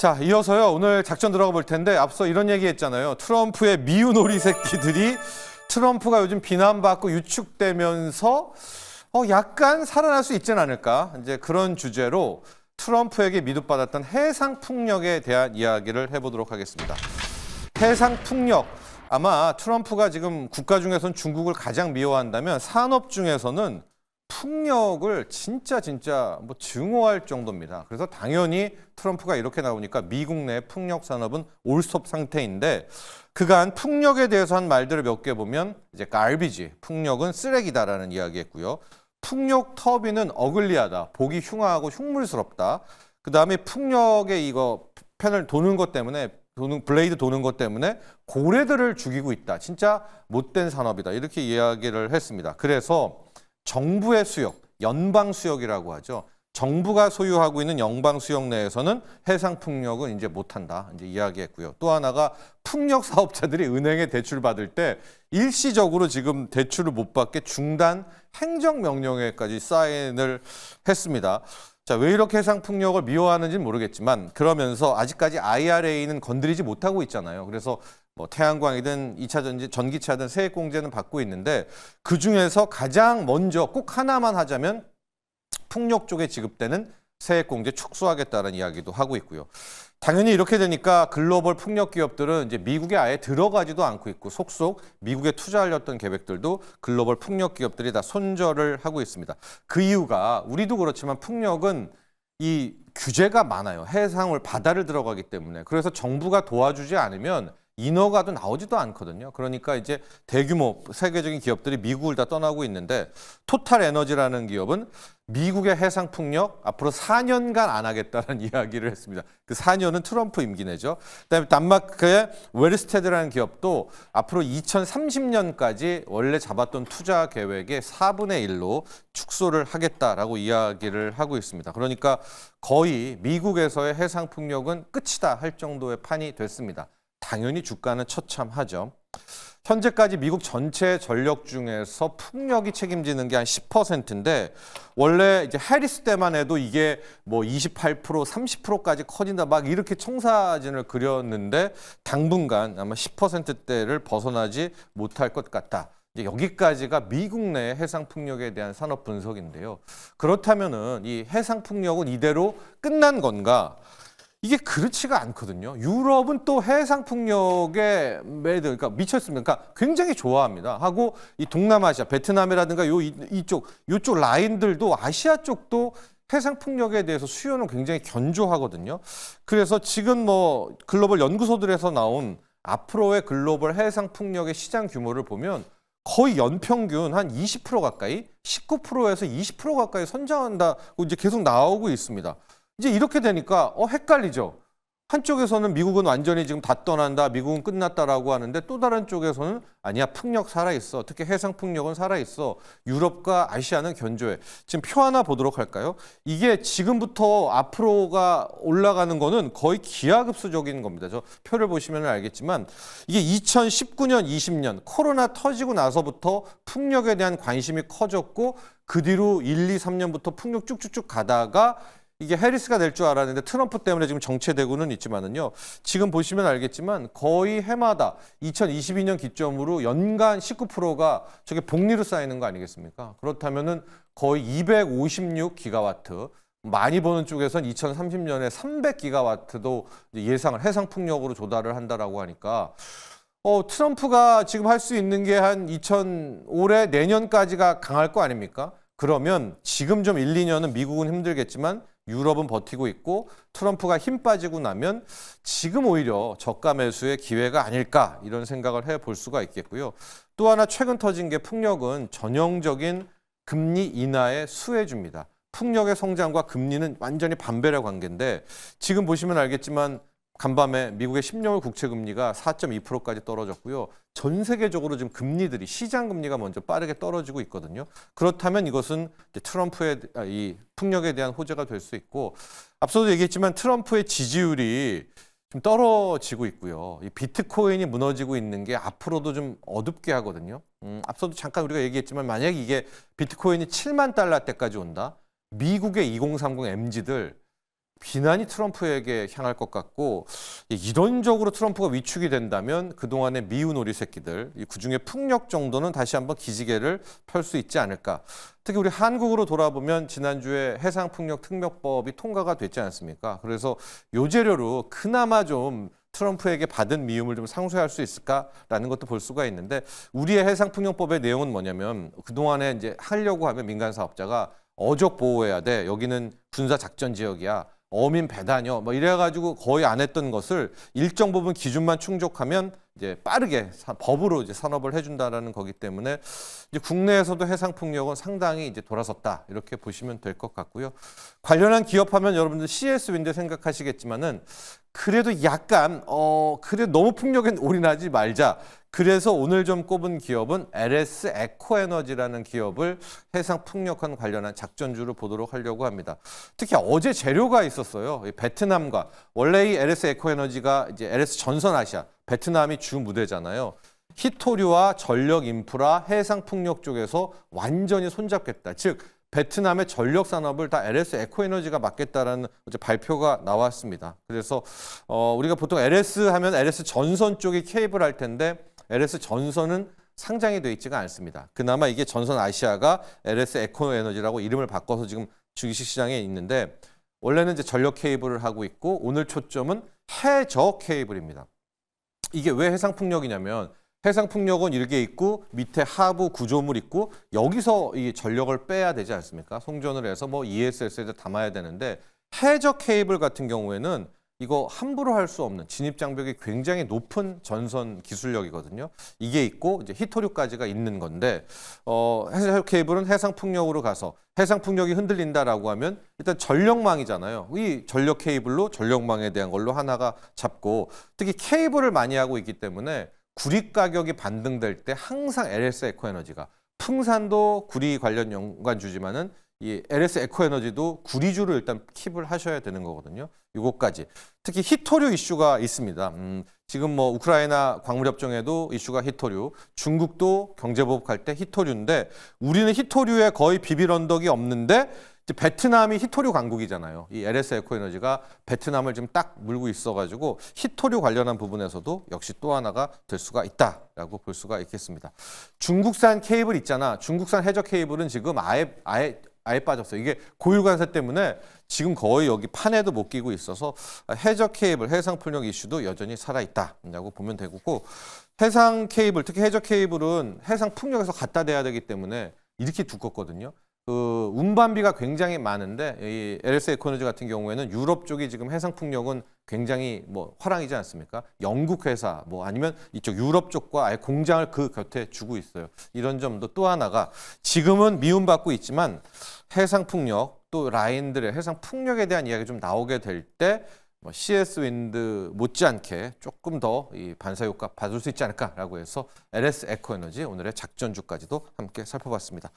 자, 이어서요. 오늘 작전 들어가 볼 텐데 앞서 이런 얘기 했잖아요. 트럼프의 미운오리 새끼들이 트럼프가 요즘 비난받고 유축되면서 약간 살아날 수 있지 않을까? 이제 그런 주제로 트럼프에게 미도받았던 해상 풍력에 대한 이야기를 해보도록 하겠습니다. 해상 풍력. 아마 트럼프가 지금 국가 중에서는 중국을 가장 미워한다면 산업 중에서는 풍력을 진짜 뭐 증오할 정도입니다. 그래서 당연히 트럼프가 이렇게 나오니까 미국 내 풍력 산업은 올스톱 상태인데 그간 풍력에 대해서 한 말들을 몇 개 보면 이제 garbage, 풍력은 쓰레기다라는 이야기했고요. 풍력 터빈은 어글리하다, 보기 흉하고 흉물스럽다. 그다음에 풍력의 이거 패널 도는 것 때문에 블레이드 도는 것 때문에 고래들을 죽이고 있다. 진짜 못된 산업이다. 이렇게 이야기를 했습니다. 그래서 정부의 수역, 연방 수역이라고 하죠. 정부가 소유하고 있는 연방 수역 내에서는 해상 풍력은 이제 못한다. 이제 이야기했고요. 또 하나가 풍력 사업자들이 은행에 대출 받을 때 일시적으로 지금 대출을 못 받게 중단 행정명령에까지 사인을 했습니다. 자, 왜 이렇게 해상 풍력을 미워하는지는 모르겠지만 그러면서 아직까지 IRA는 건드리지 못하고 있잖아요. 그래서 뭐 태양광이든 2차 전지, 전기차든 세액 공제는 받고 있는데 그중에서 가장 먼저 꼭 하나만 하자면 풍력 쪽에 지급되는 세액 공제 축소하겠다는 이야기도 하고 있고요. 당연히 이렇게 되니까 글로벌 풍력 기업들은 이제 미국에 아예 들어가지도 않고 있고 속속 미국에 투자하려던 계획들도 글로벌 풍력 기업들이 다 손절을 하고 있습니다. 그 이유가 우리도 그렇지만 풍력은 이 규제가 많아요. 해상을 바다를 들어가기 때문에. 그래서 정부가 도와주지 않으면 인허가도 나오지도 않거든요. 그러니까 이제 대규모 세계적인 기업들이 미국을 다 떠나고 있는데 토탈 에너지라는 기업은 미국의 해상 풍력 앞으로 4년간 안 하겠다는 이야기를 했습니다. 그 4년은 트럼프 임기 내죠. 그다음에 단마크의 웨르스테드라는 기업도 앞으로 2030년까지 원래 잡았던 투자 계획의 4분의 1로 축소를 하겠다라고 이야기를 하고 있습니다. 그러니까 거의 미국에서의 해상 풍력은 끝이다 할 정도의 판이 됐습니다. 당연히 주가는 처참하죠. 현재까지 미국 전체 전력 중에서 풍력이 책임지는 게 한 10%인데 원래 이제 해리스 때만 해도 이게 뭐 28%, 30%까지 커진다 막 이렇게 청사진을 그렸는데 당분간 아마 10%대를 벗어나지 못할 것 같다. 이제 여기까지가 미국 내 해상 풍력에 대한 산업 분석인데요. 그렇다면은 이 해상 풍력은 이대로 끝난 건가? 이게 그렇지가 않거든요. 유럽은 또 해상 풍력에 그러니까 미쳤습니다. 그러니까 굉장히 좋아합니다. 하고 이 동남아시아, 베트남이라든가 이쪽 라인들도 아시아 쪽도 해상 풍력에 대해서 수요는 굉장히 견조하거든요. 그래서 지금 뭐 글로벌 연구소들에서 나온 앞으로의 글로벌 해상 풍력의 시장 규모를 보면 거의 연평균 한 20% 가까이, 19%에서 20% 가까이 성장한다고 이제 계속 나오고 있습니다. 이제 이렇게 되니까 헷갈리죠. 한쪽에서는 미국은 완전히 지금 다 떠난다, 미국은 끝났다라고 하는데 또 다른 쪽에서는 아니야, 풍력 살아있어. 특히 해상 풍력은 살아있어. 유럽과 아시아는 견조해. 지금 표 하나 보도록 할까요? 이게 지금부터 앞으로가 올라가는 거는 거의 기하급수적인 겁니다. 저 표를 보시면 알겠지만 이게 2019년, 20년 코로나 터지고 나서부터 풍력에 대한 관심이 커졌고 그 뒤로 1, 2, 3년부터 풍력 쭉쭉쭉 가다가 이게 해리스가 될 줄 알았는데 트럼프 때문에 지금 정체되고는 있지만은요. 지금 보시면 알겠지만 거의 해마다 2022년 기점으로 연간 19%가 저게 복리로 쌓이는 거 아니겠습니까? 그렇다면은 거의 256기가와트. 많이 보는 쪽에선 2030년에 300기가와트도 예상을 해상 풍력으로 조달을 한다라고 하니까 트럼프가 지금 할 수 있는 게 한 올해 내년까지가 강할 거 아닙니까? 그러면 지금 좀 1, 2년은 미국은 힘들겠지만 유럽은 버티고 있고 트럼프가 힘 빠지고 나면 지금 오히려 저가 매수의 기회가 아닐까 이런 생각을 해볼 수가 있겠고요. 또 하나 최근 터진 게 풍력은 전형적인 금리 인하의 수혜주입니다. 풍력의 성장과 금리는 완전히 반대의 관계인데 지금 보시면 알겠지만 간밤에 미국의 10년물 국채 금리가 4.2%까지 떨어졌고요. 전 세계적으로 지금 금리들이 시장 금리가 먼저 빠르게 떨어지고 있거든요. 그렇다면 이것은 이제 트럼프의 이 풍력에 대한 호재가 될 수 있고 앞서도 얘기했지만 트럼프의 지지율이 좀 떨어지고 있고요. 이 비트코인이 무너지고 있는 게 앞으로도 좀 어둡게 하거든요. 앞서도 잠깐 우리가 얘기했지만 만약에 이게 비트코인이 $70,000 때까지 온다. 미국의 2030 MZ들 비난이 트럼프에게 향할 것 같고 이론적으로 트럼프가 위축이 된다면 그동안의 미운오리 새끼들 그중에 풍력 정도는 다시 한번 기지개를 펼 수 있지 않을까. 특히 우리 한국으로 돌아보면 지난주에 해상풍력특별법이 통과가 됐지 않습니까? 그래서 요재료로 그나마 좀 트럼프에게 받은 미움을 좀 상쇄할 수 있을까라는 것도 볼 수가 있는데 우리의 해상풍력법의 내용은 뭐냐면 그동안에 이제 하려고 하면 민간 사업자가 어족 보호해야 돼. 여기는 군사 작전 지역이야. 어민 배단이요. 뭐 이래가지고 거의 안 했던 것을 일정 부분 기준만 충족하면 이제 빠르게 법으로 이제 산업을 해준다라는 거기 때문에 이제 국내에서도 해상풍력은 상당히 이제 돌아섰다 이렇게 보시면 될 것 같고요. 관련한 기업하면 여러분들 CS 윈드 생각하시겠지만은 그래도 약간 그래 너무 풍력에 올인하지 말자. 그래서 오늘 좀 꼽은 기업은 LS 에코에너지라는 기업을 해상 풍력과 관련한 작전주로 보도록 하려고 합니다. 특히 어제 재료가 있었어요. 베트남과 원래 이 LS 에코에너지가 이제 LS 전선 아시아 베트남이 주 무대잖아요. 히토류와 전력 인프라, 해상 풍력 쪽에서 완전히 손잡겠다. 즉 베트남의 전력 산업을 다 LS 에코에너지가 맡겠다라는 어제 발표가 나왔습니다. 그래서 우리가 보통 LS 하면 LS 전선 쪽이 케이블 할 텐데 LS 전선은 상장이 돼 있지가 않습니다. 그나마 이게 전선 아시아가 LS 에코에너지라고 이름을 바꿔서 지금 주식 시장에 있는데 원래는 이제 전력 케이블을 하고 있고 오늘 초점은 해저 케이블입니다. 이게 왜 해상풍력이냐면 해상풍력은 이렇게 있고 밑에 하부 구조물 있고 여기서 이 전력을 빼야 되지 않습니까? 송전을 해서 뭐 ESS에 담아야 되는데 해저 케이블 같은 경우에는 이거 함부로 할 수 없는 진입 장벽이 굉장히 높은 전선 기술력이거든요. 이게 있고 이제 히토류까지가 있는 건데 해저 케이블은 해상 풍력으로 가서 해상 풍력이 흔들린다라고 하면 일단 전력망이잖아요. 이 전력 케이블로 전력망에 대한 걸로 하나가 잡고 특히 케이블을 많이 하고 있기 때문에 구리 가격이 반등될 때 항상 LS 에코에너지가 풍산도 구리 관련 연관주지만은 이 LS 에코에너지도 구리주를 일단 킵을 하셔야 되는 거거든요. 이것까지. 특히 히토류 이슈가 있습니다. 지금 뭐 우크라이나 광물협정에도 이슈가 히토류, 중국도 경제보복할 때 히토류인데 우리는 히토류에 거의 비빌 언덕이 없는데 이제 베트남이 히토류 강국이잖아요. 이 LS 에코에너지가 베트남을 지금 딱 물고 있어가지고 히토류 관련한 부분에서도 역시 또 하나가 될 수가 있다라고 볼 수가 있겠습니다. 중국산 케이블 있잖아. 중국산 해저 케이블은 지금 아예 빠졌어요. 이게 고유 관세 때문에 지금 거의 여기 판에도 못 끼고 있어서 해저 케이블, 해상 풍력 이슈도 여전히 살아있다라고 보면 되고 해상 케이블, 특히 해저 케이블은 해상 풍력에서 갖다 대야 되기 때문에 이렇게 두껍거든요. 그 운반비가 굉장히 많은데 이 LS 에코너지 같은 경우에는 유럽 쪽이 지금 해상 풍력은 굉장히 뭐 화랑이지 않습니까? 영국 회사 뭐 아니면 이쪽 유럽 쪽과 아예 공장을 그 곁에 주고 있어요. 이런 점도 또 하나가 지금은 미움받고 있지만 해상 풍력 또 라인들의 해상 풍력에 대한 이야기 좀 나오게 될 때 CS 윈드 못지않게 조금 더 이 반사 효과 받을 수 있지 않을까라고 해서 LS 에코에너지 오늘의 작전주까지도 함께 살펴봤습니다.